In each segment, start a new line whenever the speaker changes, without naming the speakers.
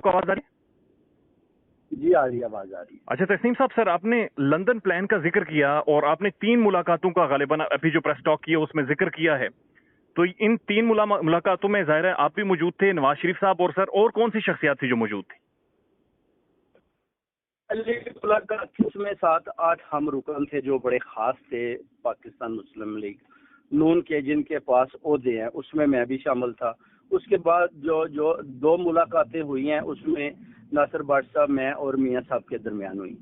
کو آواز آ رہی ہے؟
جی آ رہی ہے، آواز آ رہی ہے۔
اچھا تسنیم صاحب، سر آپ نے لندن پلان کا ذکر کیا اور آپ نے 3 ملاقاتوں کا غالباً ابھی جو پریس ٹاک کیا اس میں ذکر کیا ہے، تو ان 3 ملاقاتوں میں ظاہر ہے آپ بھی موجود تھے، نواز شریف صاحب، اور سر اور کون سی شخصیات تھی جو موجود تھی؟
ملاقات اس میں 7-8 ہم رکن تھے جو بڑے خاص تھے پاکستان مسلم لیگ نون کے، جن کے پاس عہدے ہیں، اس میں بھی شامل تھا۔ اس کے بعد جو 2 ملاقاتیں ہوئی ہیں اس میں ناصر بٹ صاحب، میں اور میاں صاحب کے درمیان ہوئی۔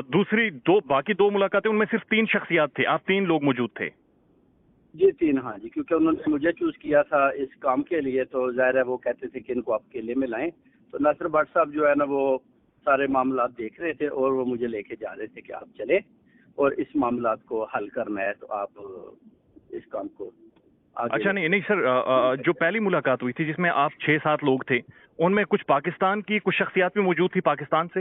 دوسری باقی 2 ملاقاتیں ان میں صرف 3 شخصیات تھے، آپ 3 لوگ موجود تھے؟
جی 3، ہاں جی، کیونکہ انہوں نے مجھے چوز کیا تھا اس کام کے لیے، تو ظاہر ہے وہ کہتے تھے کہ ان کو آپ اکیلے میں لائیں، تو ناصر بٹ صاحب جو ہے نا وہ سارے معاملات دیکھ رہے تھے اور وہ مجھے لے کے جا رہے تھے کہ آپ چلیں اور اس معاملات کو حل کرنا ہے، تو آپ اس کام کو آگے۔
اچھا نہیں سر، جو پہلی ملاقات ہوئی تھی جس میں آپ 6-7 لوگ تھے، ان میں کچھ پاکستان کی کچھ شخصیات بھی موجود تھی پاکستان سے؟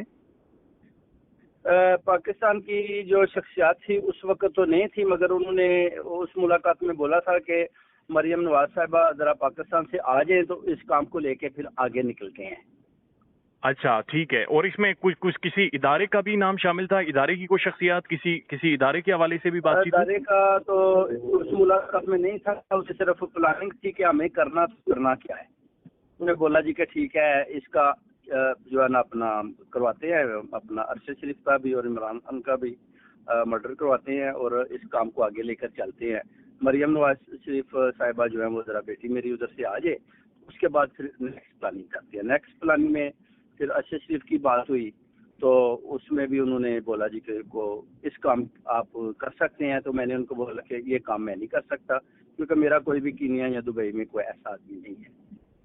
پاکستان کی جو شخصیات تھی اس وقت تو نہیں تھی، مگر انہوں نے اس ملاقات میں بولا تھا کہ مریم نواز صاحبہ ذرا پاکستان سے آ جائیں تو اس کام کو لے کے پھر آگے نکلتے ہیں۔
اچھا ٹھیک ہے، اور اس میں کچھ کسی ادارے کا بھی نام شامل تھا؟ ادارے کی کوئی شخصیات کسی ادارے کے حوالے سے بھی بات چیت ہوئی؟
ادارے کا تو اس ملاقات میں نہیں تھا، اسے صرف پلاننگ تھی کہ ہمیں کرنا کیا ہے۔ انہوں نے بولا جی کہ ٹھیک ہے، اس کا جو ہے نا اپنا کرواتے ہیں، اپنا ارشد شریف کا بھی اور عمران خان کا بھی مرڈر کرواتے ہیں اور اس کام کو آگے لے کر چلتے ہیں۔ مریم نواز شریف صاحبہ جو ہے وہ ذرا بیٹی میری ادھر سے آ جائے، اس کے بعد پھر نیکسٹ پلاننگ کرتے ہیں۔ نیکسٹ پلاننگ میں پھر ارشد شریف کی بات ہوئی تو اس میں بھی انہوں نے بولا جی کہ اس کام آپ کر سکتے ہیں، تو میں نے ان کو بولا کہ یہ کام میں نہیں کر سکتا کیونکہ میرا کوئی بھی کینیا یا دبئی میں کوئی ایسا آدمی نہیں ہے۔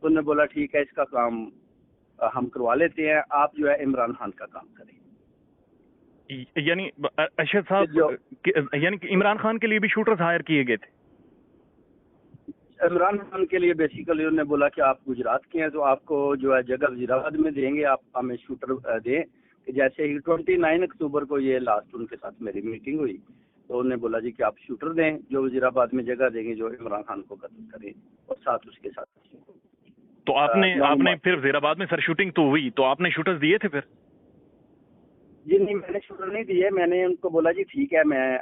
تو انہوں نے بولا ٹھیک ہے، اس کا کام ہم کروا لیتے ہیں، آپ جو ہے عمران خان کا کام کریں۔
یعنی ارشد صاحب، یعنی کہ عمران خان کے لیے بھی شوٹرز ہائر کیے گئے تھے؟
عمران خان کے لیے بیسیکلی انہوں نے بولا کہ آپ گجرات کے ہیں تو آپ کو جو ہے جگہ وزیر آباد میں دیں گے، آپ ہمیں شوٹر دیں۔ کہ جیسے ہی 29 اکتوبر کو یہ لاسٹ ان کے ساتھ میری میٹنگ ہوئی تو انہوں نے بولا جی کہ آپ شوٹر دیں جو وزیر آباد میں جگہ دیں گے جو عمران خان کو قتل کریں، اور ساتھ اس کے ساتھ
تو آپ نے پھر وزیر آباد میں سر شوٹنگ تو ہوئی، تو آپ نے شوٹرز دیے تھے پھر؟
جی نہیں، میں نے شوٹر نہیں دیے، میں نے ان کو بولا جی ٹھیک ہے، میں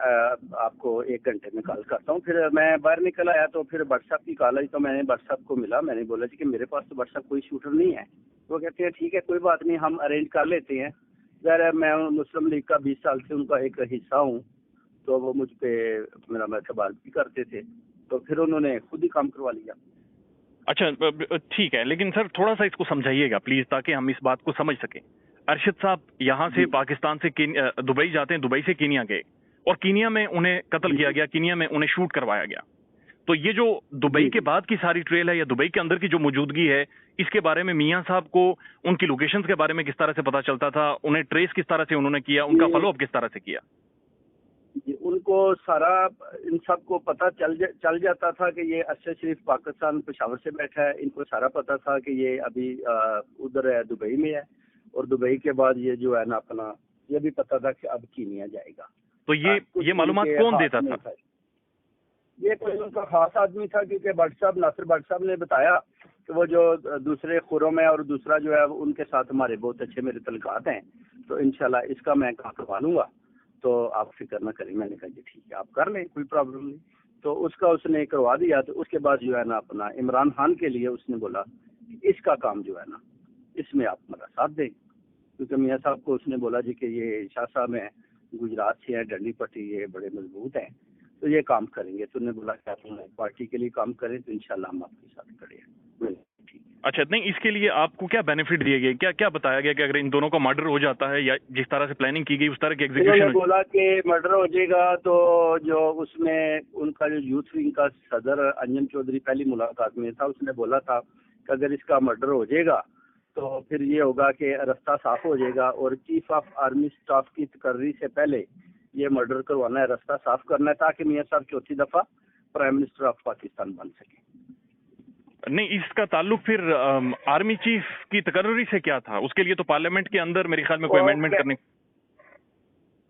آپ کو 1 گھنٹے میں کال کرتا ہوں۔ پھر میں باہر نکل آیا تو پھر بٹ صاحب کی کال آئی تو میں نے بٹ صاحب کو ملا، میں نے بولا جی کہ میرے پاس تو بٹ صاحب کوئی شوٹر نہیں ہے۔ وہ کہتے ہیں ٹھیک ہے کوئی بات نہیں، ہم ارینج کر لیتے ہیں۔ ظاہر ہے میں مسلم لیگ کا 20 سال سے ان کا ایک حصہ ہوں، تو وہ مجھ پہ میرا اعتبار بھی کرتے تھے، تو پھر انہوں نے خود ہی کام کروا لیا۔
اچھا ٹھیک ہے، لیکن سر تھوڑا سا اس کو سمجھائیے گا پلیز تاکہ ہم اس بات کو سمجھ سکیں۔ ارشد صاحب یہاں سے پاکستان سے دبئی جاتے ہیں، دبئی سے کینیا گئے اور کینیا میں انہیں قتل کیا گیا، کینیا میں انہیں شوٹ کروایا گیا۔ تو یہ جو دبئی کے بعد کی ساری ٹریل ہے یا دبئی کے اندر کی جو موجودگی ہے، اس کے بارے میں میاں صاحب کو ان کی لوکیشنز کے بارے میں کس طرح سے پتا چلتا تھا؟ انہیں ٹریس کس طرح سے انہوں نے کیا؟ ان کا فالو اپ کس طرح سے کیا؟
جی ان کو سارا ان سب کو پتہ چل جاتا تھا کہ یہ ارشد شریف پاکستان پشاور سے بیٹھا ہے۔ ان کو سارا پتہ تھا کہ یہ ابھی ادھر ہے، دبئی میں ہے، اور دبئی کے بعد یہ جو ہے نا اپنا یہ بھی پتہ تھا کہ اب کینیا جائے گا۔
تو یہ معلومات کون دیتا تھا؟
یہ کوئی ان کا خاص آدمی تھا، کیونکہ بٹ صاحب ناصر بٹ صاحب نے بتایا کہ وہ جو دوسرے خرم ہے اور دوسرا جو ہے ان کے ساتھ ہمارے بہت اچھے میرے تعلقات ہیں، تو انشاءاللہ اس کا میں کام کروا لوں گا، تو آپ فکر نہ کریں۔ میں نے کہا جی ٹھیک ہے، آپ کر لیں، کوئی پرابلم نہیں۔ تو اس کا اس نے کروا دیا۔ تو اس کے بعد جو ہے نا اپنا عمران خان کے لیے اس نے بولا کہ اس کا کام جو ہے نا اس میں آپ میرا ساتھ دیں، کیونکہ میاں صاحب کو اس نے بولا جی کہ یہ شاہ صاحب ہیں، گجرات سے ہیں، ڈنڈی پٹی، یہ بڑے مضبوط ہیں، تو یہ کام کریں گے۔ تو انہوں نے بولا کہ آپ پارٹی کے لیے کام کریں تو انشاءاللہ ہم آپ کے ساتھ کھڑے ہیں۔
اچھا نہیں، اس کے لیے آپ کو کیا بینیفٹ دیے گئے؟ کیا بتایا گیا کہ اگر ان دونوں کا مرڈر ہو جاتا ہے یا جس طرح سے پلاننگ کی گئی اس طرح کی ایگزیکیوشن؟
انہوں نے بولا کہ مرڈر ہو جائے گا تو جو اس میں ان کا جو یوتھ ونگ کا صدر انجن چودھری پہلی ملاقات میں تھا، اس نے بولا تھا کہ اگر اس کا مرڈر ہو جائے گا تو پھر یہ ہوگا کہ راستہ صاف ہو جائے گا، اور چیف آف آرمی اسٹاف کی تقرری سے پہلے یہ مرڈر کروانا ہے، راستہ صاف کرنا ہے تاکہ میاں صاحب چوتھی دفعہ پرائم منسٹر آف پاکستان بن سکے۔
نہیں، اس کا تعلق پھر آرمی چیف کی تقرری سے کیا تھا؟ اس کے لیے تو پارلیمنٹ کے اندر میرے خیال میں کوئی امینڈمنٹ کرنے